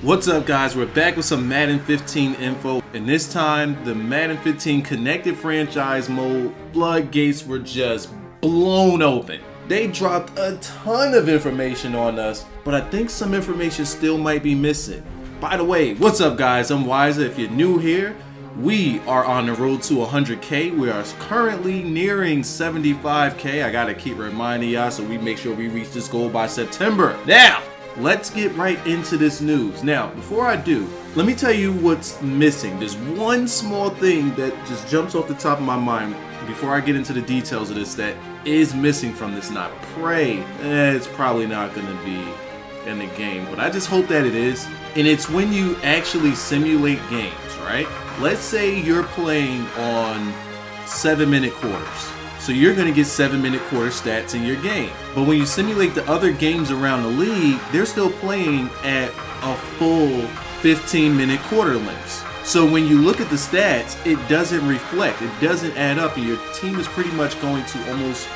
What's up, guys? We're back with some Madden 15 info, and this time the Madden 15 connected franchise mode floodgates were just blown open. They dropped a ton of information on us, but I think some information still might be missing. By the way, what's up, guys? I'm Wyza. If you're new here, we are on the road to 100K. We are currently nearing 75K. I gotta keep reminding y'all so we make sure we reach this goal by September. Now, let's get right into this news. Now, before I do, let me tell you what's missing. There's one small thing that just jumps off the top of my mind before I get into the details of this that is missing from this. And I pray it's probably not going to be in the game, but I just hope that it is. And it's when you actually simulate games, right? Let's say you're playing on 7-minute quarters. So you're going to get 7-minute quarter stats in your game. But when you simulate the other games around the league, they're still playing at a full 15-minute quarter lengths. So when you look at the stats, it doesn't reflect, it doesn't add up, and your team is pretty much going to almost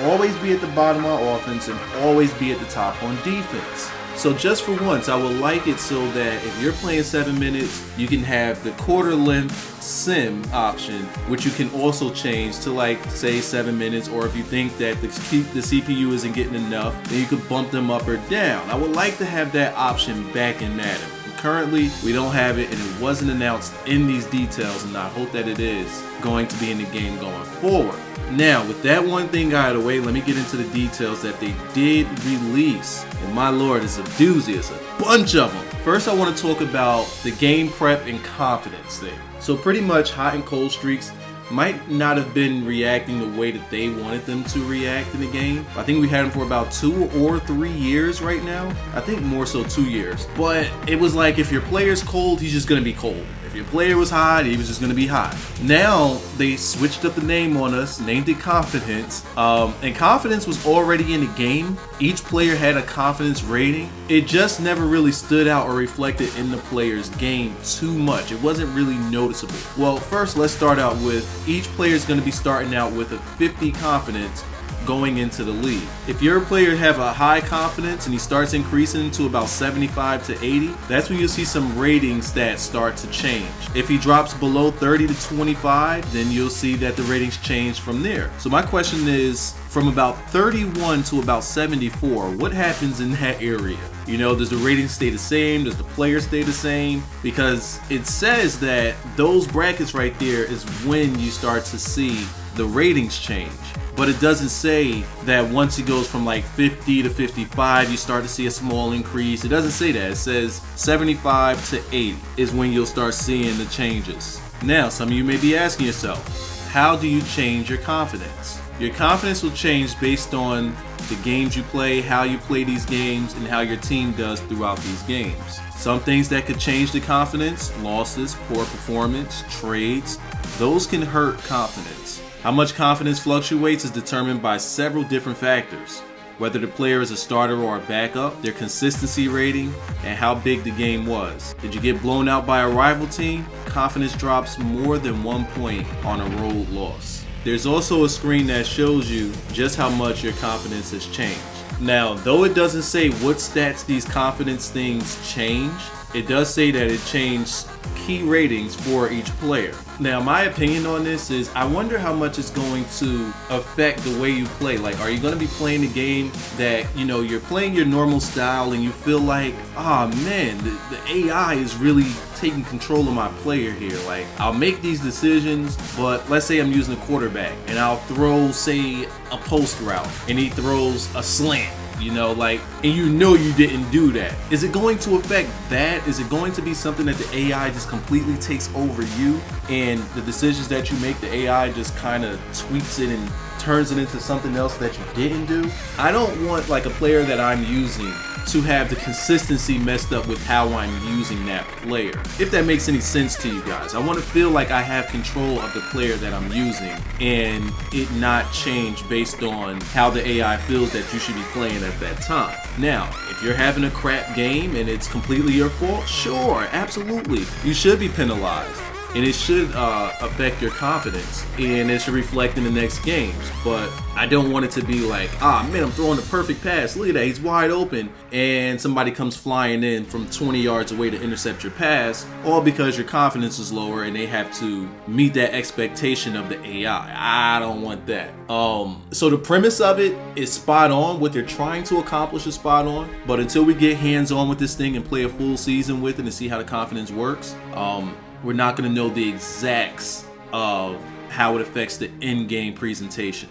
always be at the bottom on offense and always be at the top on defense. So just for once, I would like it so that if you're playing 7 minutes, you can have the quarter length sim option, which you can also change to, like, say 7 minutes, or if you think that the CPU isn't getting enough, then you could bump them up or down. I would like to have that option back in Madden. Currently, we don't have it, and it wasn't announced in these details, and I hope that it is going to be in the game going forward. Now, with that one thing out of the way, let me get into the details that they did release. And my lord, it's a doozy, it's a bunch of them. First, I want to talk about the game prep and confidence thing. So pretty much hot and cold streaks might not have been reacting the way that they wanted them to react in the game. I think we had them for about 2 or 3 years right now. I think more so 2 years. But it was like, if your player's cold, he's just gonna be cold. If your player was hot, he was just gonna be hot. Now they switched up the name on us, named it Confidence. And Confidence was already in the game. Each player had a confidence rating. It just never really stood out or reflected in the player's game too much. It wasn't really noticeable. Well, first let's start out with each player is going to be starting out with a 50 confidence going into the league. If your player have a high confidence and he starts increasing to about 75 to 80, that's when you'll see some rating stats start to change. If he drops below 30 to 25, then you'll see that the ratings change from there. So my question is, from about 31 to about 74, what happens in that area? You know, does the rating stay the same? Does the player stay the same? Because it says that those brackets right there is when you start to see the ratings change. But it doesn't say that once it goes from like 50 to 55, you start to see a small increase. It doesn't say that. It says 75 to 80 is when you'll start seeing the changes. Now, some of you may be asking yourself, how do you change your confidence? Your confidence will change based on the games you play, how you play these games, and how your team does throughout these games. Some things that could change the confidence: losses, poor performance, trades. Those can hurt confidence. How much confidence fluctuates is determined by several different factors. Whether the player is a starter or a backup, their consistency rating, and how big the game was. Did you get blown out by a rival team? Confidence drops more than 1 point on a road loss. There's also a screen that shows you just how much your confidence has changed. Now, though it doesn't say what stats these confidence things change, it does say that it changed key ratings for each player. Now, my opinion on this is, I wonder how much it's going to affect the way you play. Like, are you going to be playing a game that, you know, you're playing your normal style and you feel like, oh man, the AI is really taking control of my player here. Like, I'll make these decisions, but let's say I'm using a quarterback and I'll throw, say, a post route and he throws a slant. You know, like, and you know you didn't do that. Is it going to affect that? Is it going to be something that the AI just completely takes over you, and the decisions that you make, the AI just kind of tweaks it and turns it into something else that you didn't do? I don't want, like, a player that I'm using to have the consistency messed up with how I'm using that player. If that makes any sense to you guys. I want to feel like I have control of the player that I'm using and it not change based on how the AI feels that you should be playing at that time. Now, if you're having a crap game and it's completely your fault, sure, absolutely, you should be penalized. and it should affect your confidence, and it should reflect in the next games. But I don't want it to be like, man, I'm throwing the perfect pass, look at that, he's wide open, and somebody comes flying in from 20 yards away to intercept your pass, all because your confidence is lower and they have to meet that expectation of the AI. I don't want that. So the premise of it is spot on. What they're trying to accomplish is spot on, but until we get hands-on with this thing and play a full season with it and see how the confidence works, we're not going to know the exacts of how it affects the in-game presentation.